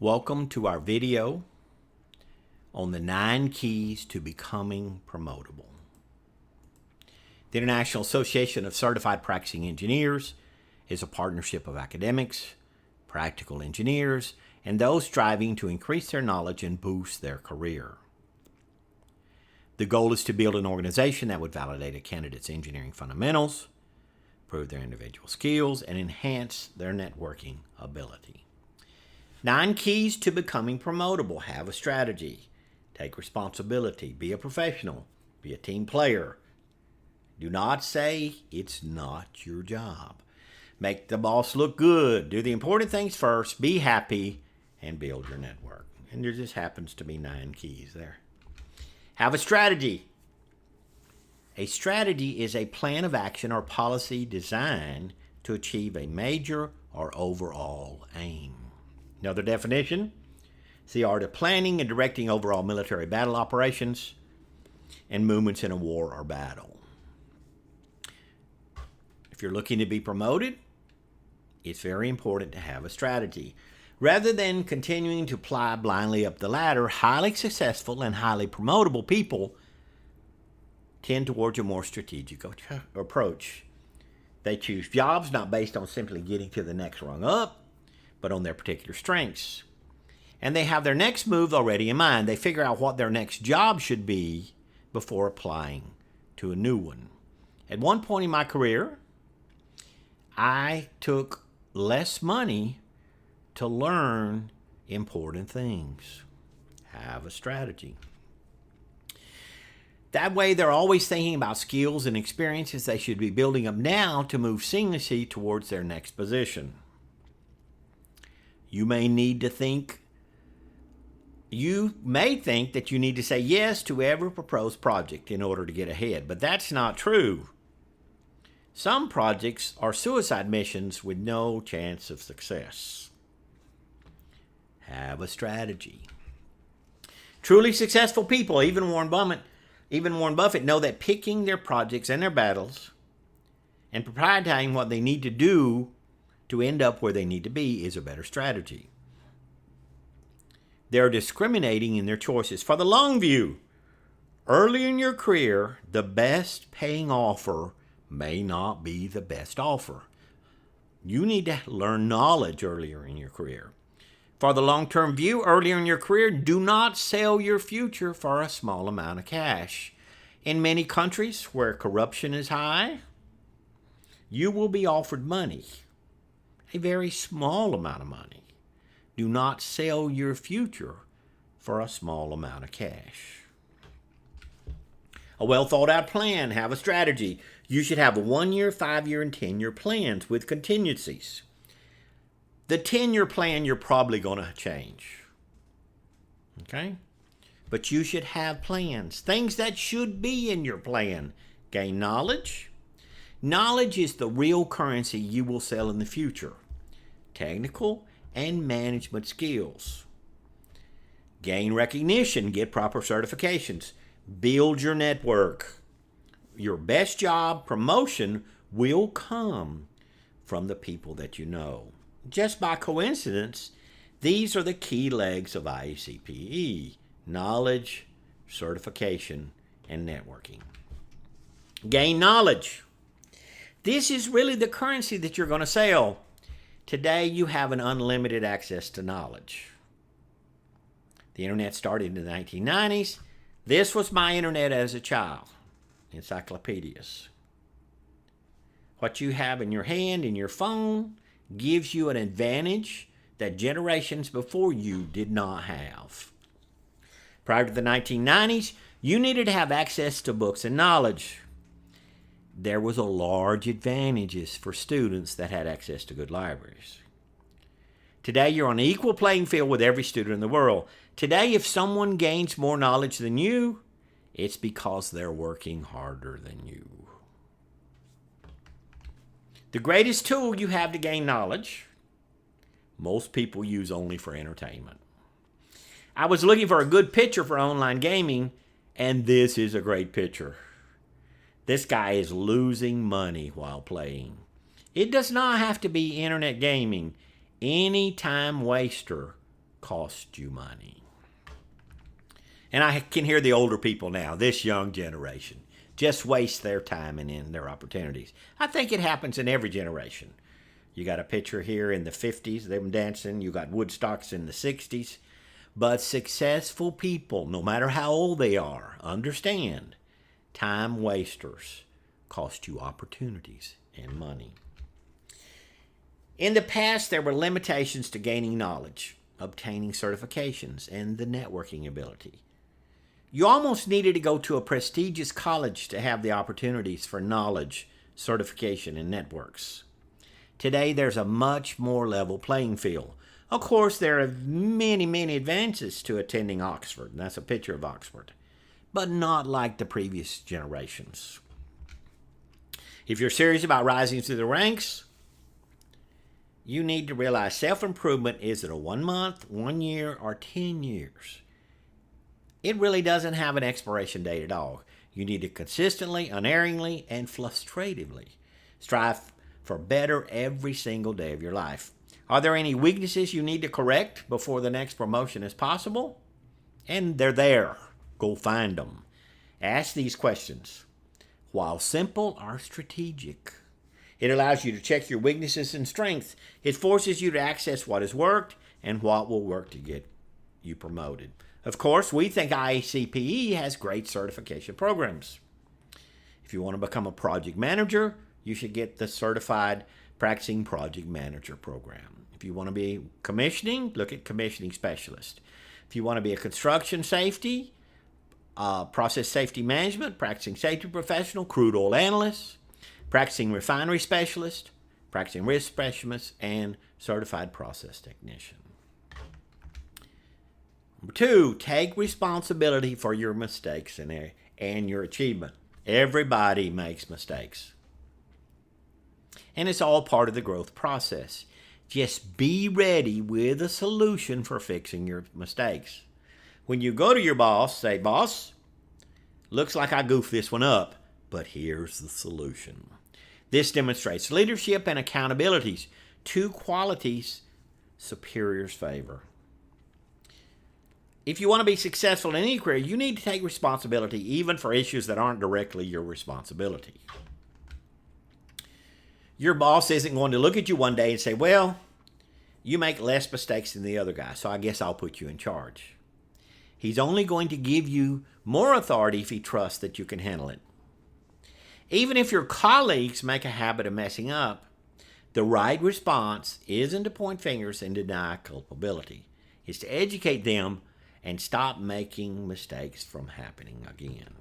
Welcome to our video on the 9 keys to becoming promotable. The International Association of Certified Practicing Engineers is a partnership of academics, practical engineers, and those striving to increase their knowledge and boost their career. The goal is to build an organization that would validate a candidate's engineering fundamentals, improve their individual skills, and enhance their networking ability. 9 keys to becoming promotable. Have a strategy. Take responsibility. Be a professional. Be a team player. Do not say it's not your job. Make the boss look good. Do the important things first. Be happy and build your network. And there just happens to be 9 keys there. Have a strategy. A strategy is a plan of action or policy designed to achieve a major or overall aim. Another definition, it's the art of planning and directing overall military battle operations and movements in a war or battle. If you're looking to be promoted, it's very important to have a strategy. Rather than continuing to fly blindly up the ladder, highly successful and highly promotable people tend towards a more strategic approach. They choose jobs not based on simply getting to the next rung up, but on their particular strengths. And they have their next move already in mind. They figure out what their next job should be before applying to a new one. At one point in my career, I took less money to learn important things. Have a strategy. That way, they're always thinking about skills and experiences they should be building up now to move seamlessly towards their next position. You may think that you need to say yes to every proposed project in order to get ahead, but that's not true. Some projects are suicide missions with no chance of success. Have a strategy. Truly successful people, even Warren Buffett, know that picking their projects and their battles and prioritizing what they need to do to end up where they need to be is a better strategy. They're discriminating in their choices. For the long view, early in your career, the best paying offer may not be the best offer. You need to learn knowledge earlier in your career. For the long-term view, earlier in your career, do not sell your future for a small amount of cash. In many countries where corruption is high, you will be offered money, a very small amount of money. Do not sell your future for a small amount of cash. A well-thought-out plan. Have a strategy. You should have a 1-year, 5-year, and 10-year plans with contingencies. The 10-year plan you're probably going to change. Okay? But you should have plans. Things that should be in your plan. Gain knowledge. Knowledge is the real currency you will sell in the future. Technical and management skills. Gain recognition. Get proper certifications. Build your network. Your best job promotion will come from the people that you know. Just by coincidence, these are the key legs of IACPE: knowledge, certification, and networking. Gain knowledge. This is really the currency that you're going to sell. Today, you have an unlimited access to knowledge. The internet started in the 1990s. This was my internet as a child. Encyclopedias. What you have in your hand, in your phone, gives you an advantage that generations before you did not have. Prior to the 1990s, you needed to have access to books and knowledge. There was a large advantages for students that had access to good libraries. Today, you're on an equal playing field with every student in the world. Today, if someone gains more knowledge than you, it's because they're working harder than you. The greatest tool you have to gain knowledge, most people use only for entertainment. I was looking for a good picture for online gaming, and this is a great picture. This guy is losing money while playing. It does not have to be internet gaming. Any time waster cost you money. And I can hear the older people now, this young generation, just waste their time and in their opportunities. I think it happens in every generation. You got a picture here in the 50s, them dancing. You got Woodstocks in the 60s. But successful people, no matter how old they are, understand time wasters cost you opportunities and money. In the past, there were limitations to gaining knowledge, obtaining certifications, and the networking ability. You almost needed to go to a prestigious college to have the opportunities for knowledge, certification, and networks. Today, there's a much more level playing field. Of course, there are many, many advances to attending Oxford, and that's a picture of Oxford, but not like the previous generations. If you're serious about rising through the ranks, you need to realize self-improvement isn't a 1 month, 1 year, or 10 years. It really doesn't have an expiration date at all. You need to consistently, unerringly, and frustratingly strive for better every single day of your life. Are there any weaknesses you need to correct before the next promotion is possible? And they're there. Go find them. Ask these questions. While simple, are strategic. It allows you to check your weaknesses and strengths. It forces you to access what has worked and what will work to get you promoted. Of course, we think IACPE has great certification programs. If you want to become a project manager, you should get the Certified Practicing Project Manager program. If you want to be commissioning, look at Commissioning Specialist. If you want to be a construction safety, process safety management, practicing safety professional, crude oil analyst, practicing refinery specialist, practicing risk specialist, and certified process technician. Number 2, take responsibility for your mistakes and your achievement. Everybody makes mistakes. And it's all part of the growth process. Just be ready with a solution for fixing your mistakes. When you go to your boss, say, "Boss, looks like I goofed this one up, but here's the solution." This demonstrates leadership and accountabilities, 2 qualities superiors favor. If you want to be successful in any career, you need to take responsibility even for issues that aren't directly your responsibility. Your boss isn't going to look at you one day and say, "Well, you make less mistakes than the other guy, so I guess I'll put you in charge." He's only going to give you more authority if he trusts that you can handle it. Even if your colleagues make a habit of messing up, the right response isn't to point fingers and deny culpability. It's to educate them and stop making mistakes from happening again.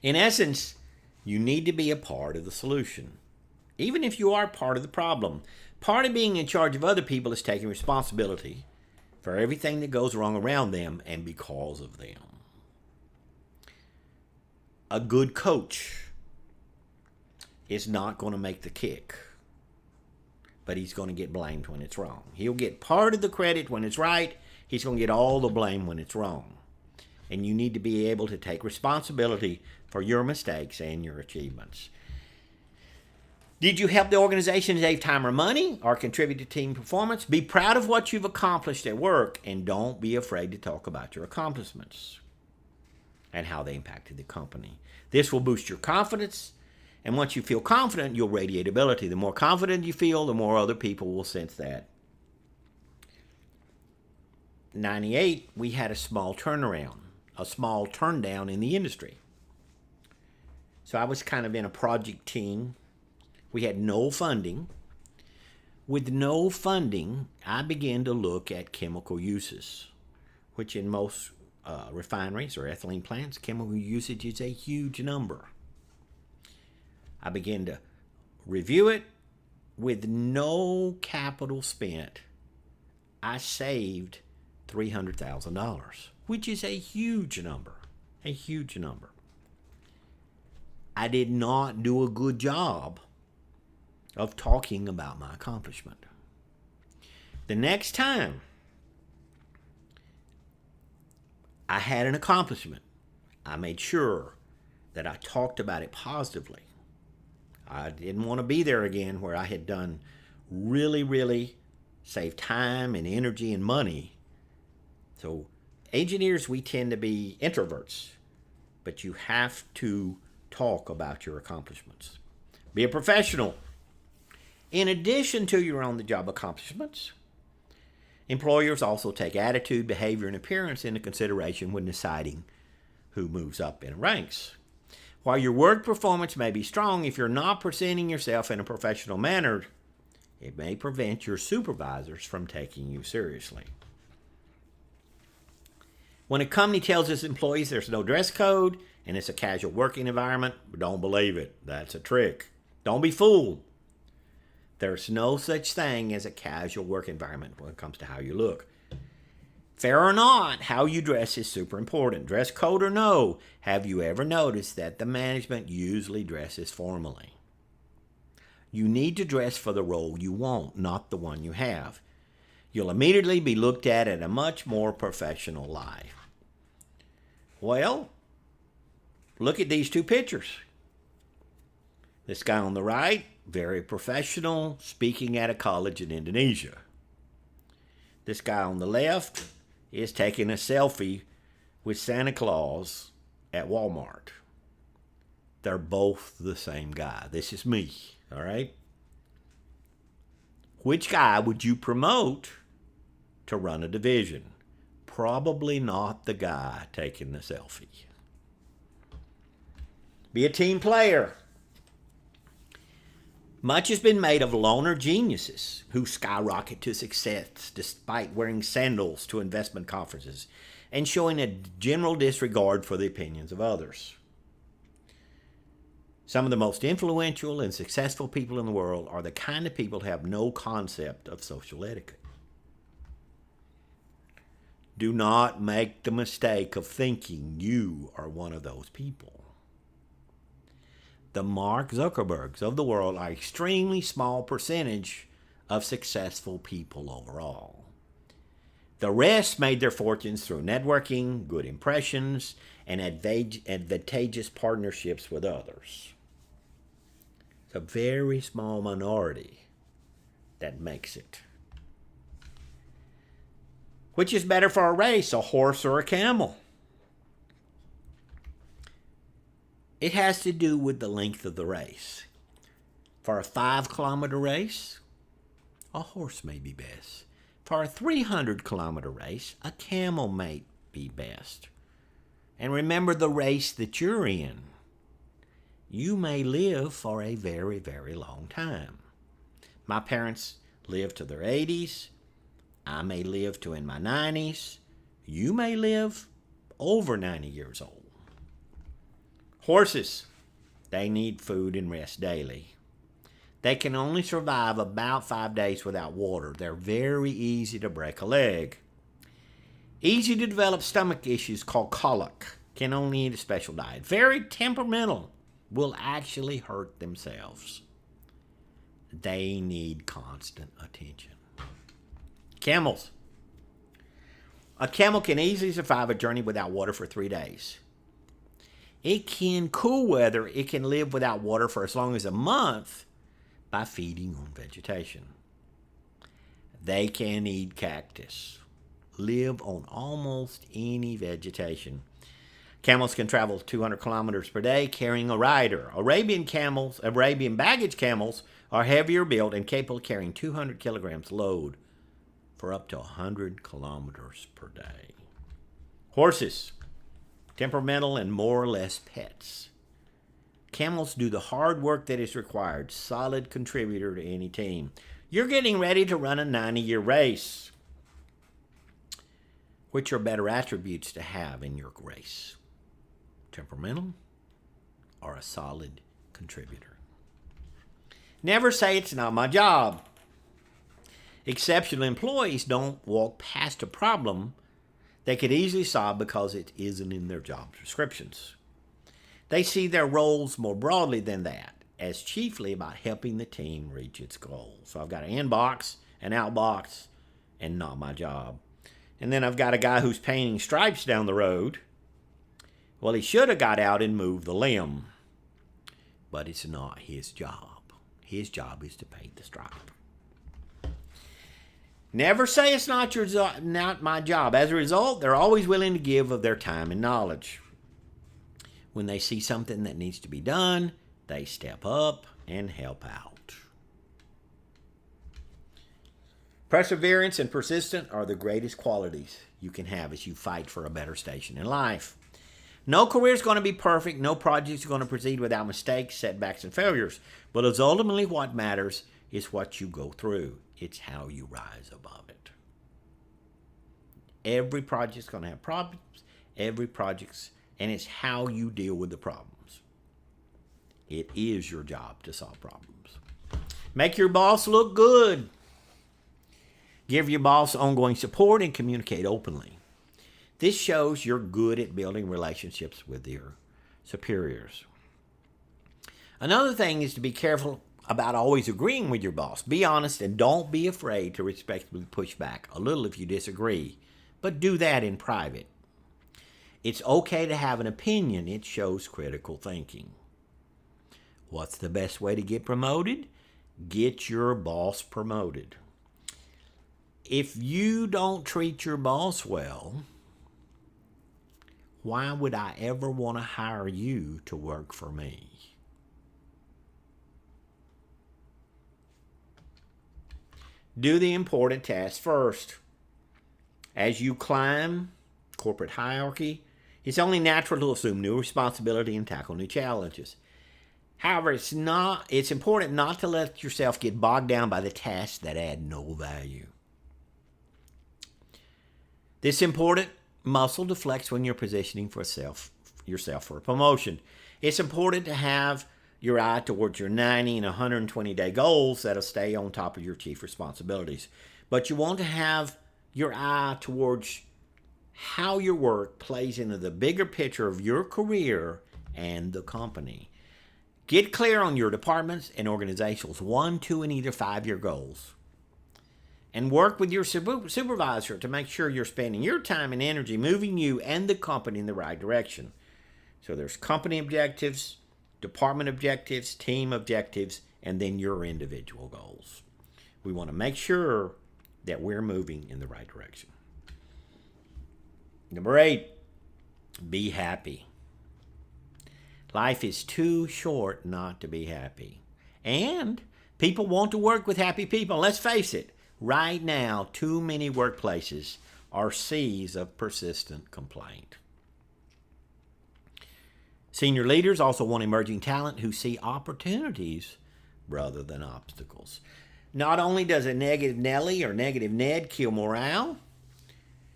In essence, you need to be a part of the solution. Even if you are part of the problem, part of being in charge of other people is taking responsibility for everything that goes wrong around them and because of them. A good coach is not going to make the kick, but he's going to get blamed when it's wrong. He'll get part of the credit when it's right. He's going to get all the blame when it's wrong. And you need to be able to take responsibility for your mistakes and your achievements. Did you help the organization save time or money or contribute to team performance? Be proud of what you've accomplished at work and don't be afraid to talk about your accomplishments and how they impacted the company. This will boost your confidence, and once you feel confident, you'll radiate ability. The more confident you feel, the more other people will sense that. In 98, we had a small turnaround, a small turndown in the industry. So I was kind of in a project team. We had no funding. With no funding, I began to look at chemical uses, which in most refineries or ethylene plants, chemical usage is a huge number. I began to review it. With no capital spent, I saved $300,000, which is a huge number, a huge number. I did not do a good job of talking about my accomplishment. The next time I had an accomplishment, I made sure that I talked about it positively. I didn't want to be there again where I had done really, really save time and energy and money. So engineers, we tend to be introverts, but you have to talk about your accomplishments. Be a professional. In addition to your on-the-job accomplishments, employers also take attitude, behavior, and appearance into consideration when deciding who moves up in ranks. While your work performance may be strong, if you're not presenting yourself in a professional manner, it may prevent your supervisors from taking you seriously. When a company tells its employees there's no dress code and it's a casual working environment, don't believe it. That's a trick. Don't be fooled. There's no such thing as a casual work environment when it comes to how you look. Fair or not, how you dress is super important. Dress code or no, have you ever noticed that the management usually dresses formally? You need to dress for the role you want, not the one you have. You'll immediately be looked at in a much more professional light. Well, look at these two pictures. This guy on the right, very professional, speaking at a college in Indonesia. This guy on the left is taking a selfie with Santa Claus at Walmart. They're both the same guy. This is me, all right? Which guy would you promote to run a division? Probably not the guy taking the selfie. Be a team player. Much has been made of loner geniuses who skyrocket to success despite wearing sandals to investment conferences and showing a general disregard for the opinions of others. Some of the most influential and successful people in the world are the kind of people who have no concept of social etiquette. Do not make the mistake of thinking you are one of those people. The Mark Zuckerbergs of the world are an extremely small percentage of successful people overall. The rest made their fortunes through networking, good impressions, and advantageous partnerships with others. It's a very small minority that makes it. Which is better for a race, a horse or a camel? It has to do with the length of the race. For a 5-kilometer race, a horse may be best. For a 300-kilometer race, a camel may be best. And remember the race that you're in. You may live for a very, very long time. My parents lived to their 80s. I may live to in my 90s. You may live over 90 years old. Horses, they need food and rest daily. They can only survive about 5 days without water. They're very easy to break a leg. Easy to develop stomach issues called colic. Can only eat a special diet. Very temperamental. Will actually hurt themselves. They need constant attention. Camels. A camel can easily survive a journey without water for 3 days. It can cool weather. It can live without water for as long as a month by feeding on vegetation. They can eat cactus, live on almost any vegetation. Camels can travel 200 kilometers per day carrying a rider. Arabian baggage camels are heavier built and capable of carrying 200 kilograms load for up to 100 kilometers per day. Horses. Temperamental and more or less pets. Camels do the hard work that is required. Solid contributor to any team. You're getting ready to run a 90-year race. Which are better attributes to have in your race? Temperamental or a solid contributor? Never say it's not my job. Exceptional employees don't walk past a problem they could easily solve because it isn't in their job descriptions. They see their roles more broadly than that, as chiefly about helping the team reach its goals. So I've got an inbox, an outbox, and not my job. And then I've got a guy who's painting stripes down the road. Well, he should have got out and moved the limb, but it's not his job. His job is to paint the stripe. Never say it's not my job. As a result, they're always willing to give of their time and knowledge. When they see something that needs to be done, they step up and help out. Perseverance and persistence are the greatest qualities you can have as you fight for a better station in life. No career is going to be perfect. No project is going to proceed without mistakes, setbacks, and failures. But as ultimately what matters is what you go through. It's how you rise above it. Every project is going to have problems. And it's how you deal with the problems. It is your job to solve problems. Make your boss look good. Give your boss ongoing support and communicate openly. This shows you're good at building relationships with your superiors. Another thing is to be careful about always agreeing with your boss. Be honest and don't be afraid to respectfully push back a little if you disagree, but do that in private. It's okay to have an opinion. It shows critical thinking. What's the best way to get promoted? Get your boss promoted. If you don't treat your boss well, why would I ever want to hire you to work for me? Do the important tasks first. As you climb corporate hierarchy, it's only natural to assume new responsibility and tackle new challenges. However, it's important not to let yourself get bogged down by the tasks that add no value. This important muscle to flex when you're positioning for yourself for a promotion. It's important to have your eye towards your 90 and 120-day goals that'll stay on top of your chief responsibilities. But you want to have your eye towards how your work plays into the bigger picture of your career and the company. Get clear on your departments and organization's 1, 2, and either 5-year goals. And work with your supervisor to make sure you're spending your time and energy moving you and the company in the right direction. So there's company objectives, department objectives, team objectives, and then your individual goals. We want to make sure that we're moving in the right direction. Number 8, be happy. Life is too short not to be happy. And people want to work with happy people. Let's face it, right now, too many workplaces are seas of persistent complaint. Senior leaders also want emerging talent who see opportunities rather than obstacles. Not only does a negative Nelly or negative Ned kill morale,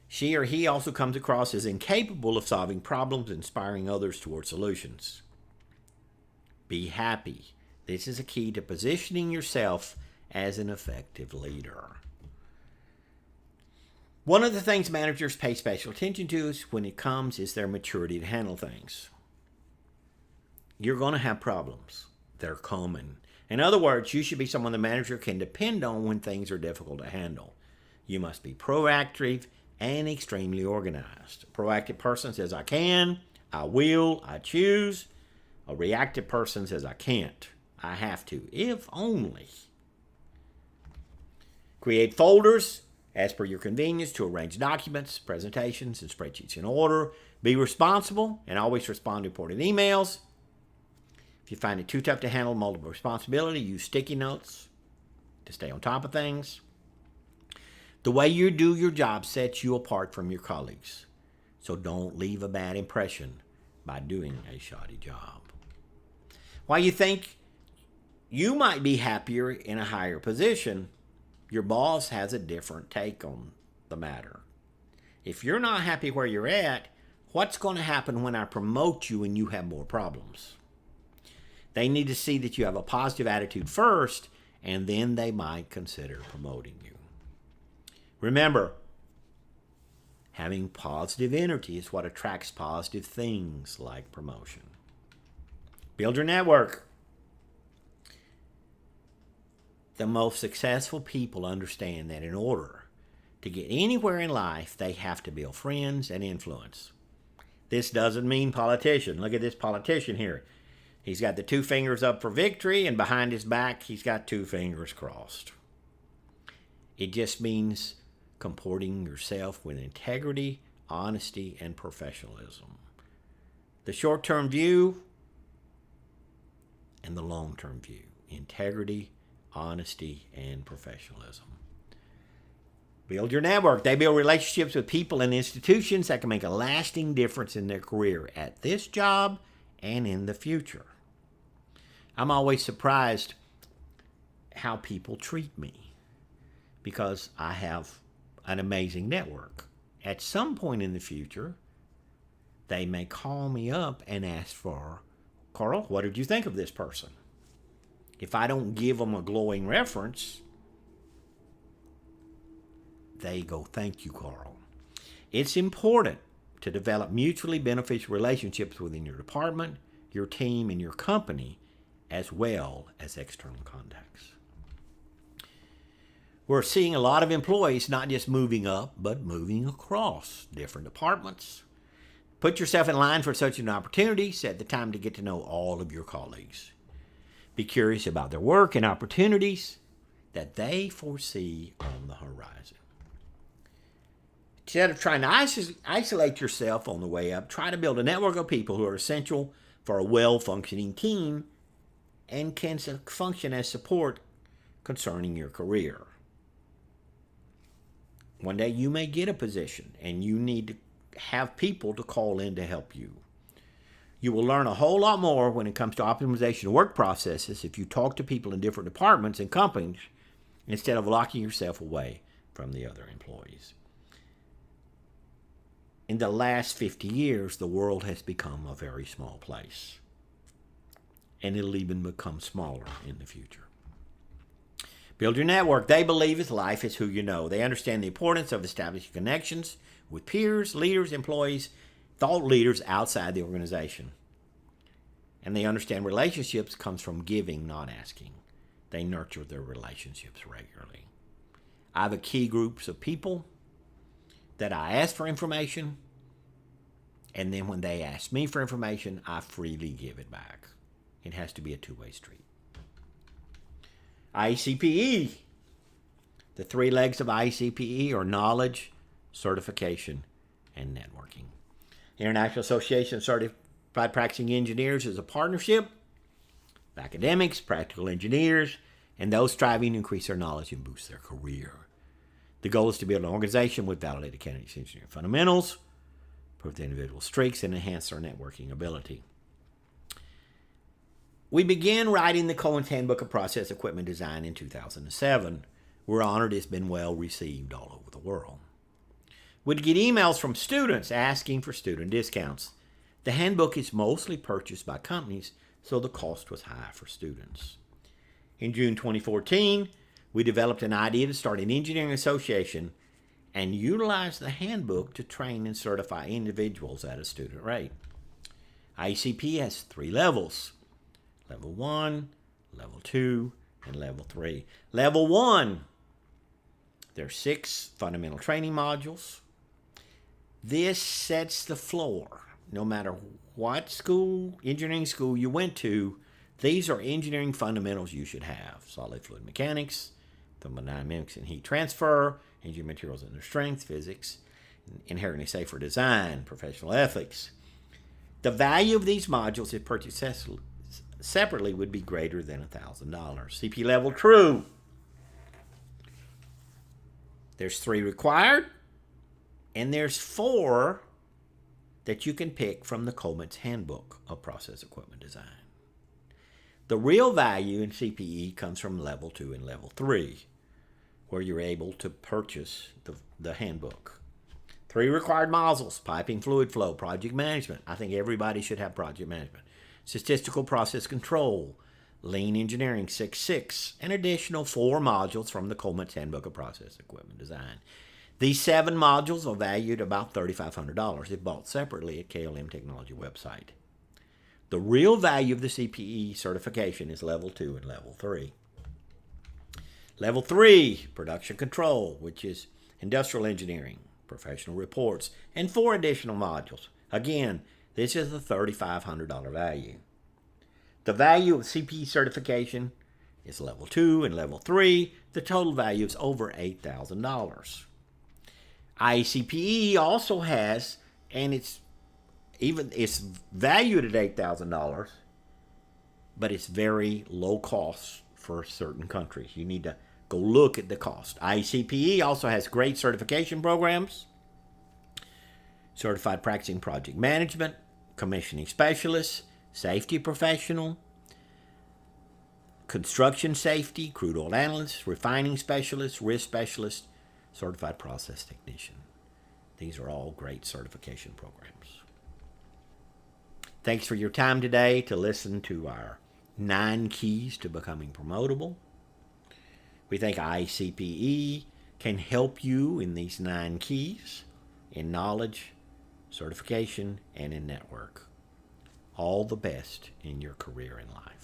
she or he also comes across as incapable of solving problems, inspiring others toward solutions. Be happy. This is a key to positioning yourself as an effective leader. One of the things managers pay special attention to is their maturity to handle things. You're going to have problems. They're common. In other words, you should be someone the manager can depend on when things are difficult to handle. You must be proactive and extremely organized. A proactive person says, I can, I will, I choose. A reactive person says, I can't, I have to, if only. Create folders as per your convenience to arrange documents, presentations, and spreadsheets in order. Be responsible and always respond to important emails. If you find it too tough to handle multiple responsibility, use sticky notes to stay on top of things. The way you do your job sets you apart from your colleagues. So don't leave a bad impression by doing a shoddy job. While you think you might be happier in a higher position, your boss has a different take on the matter. If you're not happy where you're at, what's going to happen when I promote you and you have more problems? They need to see that you have a positive attitude first, and then they might consider promoting you. Remember, having positive energy is what attracts positive things like promotion. Build your network. The most successful people understand that in order to get anywhere in life, they have to build friends and influence. This doesn't mean politician. Look at this politician here. He's got the 2 fingers up for victory, and behind his back, he's got 2 fingers crossed. It just means comporting yourself with integrity, honesty, and professionalism. The short-term view and the long-term view. Integrity, honesty, and professionalism. Build your network. They build relationships with people and institutions that can make a lasting difference in their career at this job and in the future. I'm always surprised how people treat me because I have an amazing network. At some point in the future, they may call me up and ask for, Carl, what did you think of this person? If I don't give them a glowing reference, they go, thank you, Carl. It's important to develop mutually beneficial relationships within your department, your team, and your company, as well as external contacts. We're seeing a lot of employees not just moving up, but moving across different departments. Put yourself in line for such an opportunity. Set the time to get to know all of your colleagues. Be curious about their work and opportunities that they foresee on the horizon. Instead of trying to isolate yourself on the way up, try to build a network of people who are essential for a well-functioning team and can function as support concerning your career. One day you may get a position and you need to have people to call in to help you. You will learn a whole lot more when it comes to optimization of work processes if you talk to people in different departments and companies instead of locking yourself away from the other employees. In the last 50 years, the world has become a very small place. And it'll even become smaller in the future. Build your network. They believe life is who you know. They understand the importance of establishing connections with peers, leaders, employees, thought leaders outside the organization. And they understand relationships comes from giving, not asking. They nurture their relationships regularly. I have a key groups of people that I ask for information, and then when they ask me for information, I freely give it back. It has to be a two-way street. ICPE. The three legs of ICPE are knowledge, certification, and networking. International Association of Certified Practicing Engineers is a partnership of academics, practical engineers, and those striving to increase their knowledge and boost their career. The goal is to build an organization with validated candidates engineering fundamentals, improve the individual strengths, and enhance their networking ability. We began writing the Kolmetz Handbook of Process Equipment Design in 2007. We're honored it's been well received all over the world. We'd get emails from students asking for student discounts. The handbook is mostly purchased by companies, so the cost was high for students. In June 2014, we developed an idea to start an engineering association and utilize the handbook to train and certify individuals at a student rate. ICP has 3 levels: Level 1, Level 2, and Level 3. Level 1, there are 6 fundamental training modules. This sets the floor. No matter what school, engineering school you went to, these are engineering fundamentals you should have. Solid fluid mechanics, thermodynamics and heat transfer, engineering materials and their strength, physics, inherently safer design, professional ethics. The value of these modules, if purchased separately, would be greater than $1,000. CP level true. There's 3 required, and there's 4 that you can pick from the Kolmetz Handbook of Process Equipment Design. The real value in CPE comes from Level 2 and Level 3, where you're able to purchase the handbook. 3 required modules: piping, fluid flow, project management. I think everybody should have project management. Statistical process control, lean engineering 6.6, an additional 4 modules from the Kolmetz Handbook of Process Equipment Design. These 7 modules are valued about $3,500 if bought separately at KLM Technology website. The real value of the CPE certification is Level 2 and Level 3. Level 3, production control, which is industrial engineering, professional reports, and 4 additional modules. Again, this is a $3,500 value. The value of CPE certification is Level 2 and Level 3. The total value is over $8,000. ICPE also has, and it's valued at $8,000, but it's very low cost for certain countries. You need to go look at the cost. ICPE also has great certification programs: Certified Practicing Project Management, Commissioning Specialist, Safety Professional, Construction Safety, Crude Oil Analyst, Refining Specialist, Risk Specialist, Certified Process Technician. These are all great certification programs. Thanks for your time today to listen to our 9 keys to becoming promotable. We think ICPE can help you in these 9 keys in knowledge, certification, and in network. All the best in your career in life.